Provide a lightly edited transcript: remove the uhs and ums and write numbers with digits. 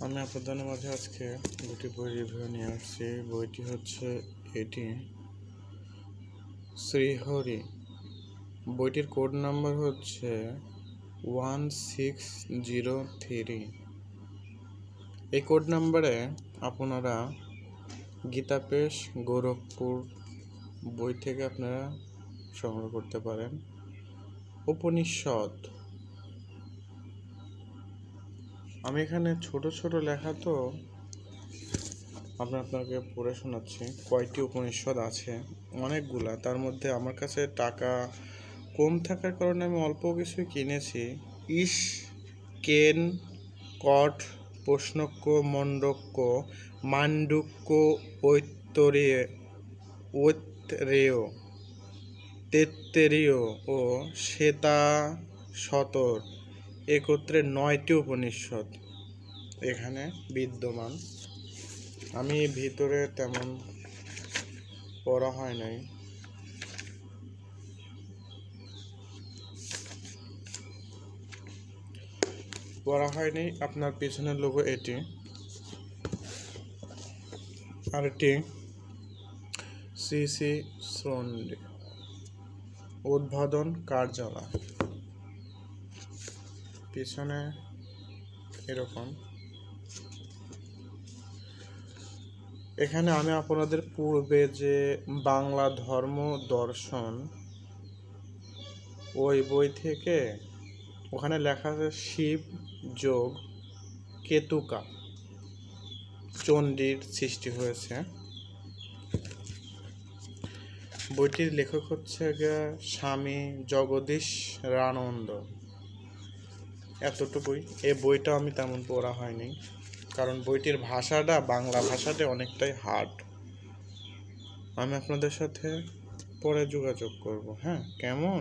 আমি আপনাদের মাঝে আজকে দুটি বই রিভিউ নিয়ে আসছি। বইটি হচ্ছে এটি শ্রীহরি। বইটির কোড নাম্বার হচ্ছে 1603। এই কোড নাম্বারে আপনারা গীতাপেশ গোরখপুর বই থেকে আপনারা সংগ্রহ করতে পারেন। উপনিষদ, আমি এখানে ছোট ছোট লেখা তো আপনাকে পড়ে শোনাচ্ছি। কয়টি উপনিষদ আছে? অনেকগুলা। তার মধ্যে আমার কাছে টাকা কম থাকার কারণে আমি অল্প কিছু কিনেছি। ইস, কেন, কট, প্রশ্নক্য, মণ্ডক্য, মান্ডুক্য, ঐত্রেয়, তেত্তেরীয় ও শ্বেতাশতর একত্রে 9টি উপনিষদ এখানে বিদ্যমান। আমি ভিতরে তেমন পড়া হয় নাই। আপনার পিছনের লোগো এটি, আর এটি শ্রী শ্রন্ডে উদ্বোধন কার্যালয়। পিছনে এরকম। এখানে আমি আপনাদের পূর্বে যে বাংলা ধর্ম দর্শন ওই বই থেকে, ওখানে লেখা আছে শিব যোগ কেতুকা চণ্ডীর সৃষ্টি হয়েছে। বইটির লেখক হচ্ছে স্বামী জগদীশানন্দ। এতটুকুই। এই বইটা আমি তেমন পড়া হয়নি, কারণ বইটির ভাষাটা, বাংলা ভাষাটা অনেকটাই হার্ড। আমি আপনাদের সাথে পরে যোগাযোগ করব। হ্যাঁ, কেমন?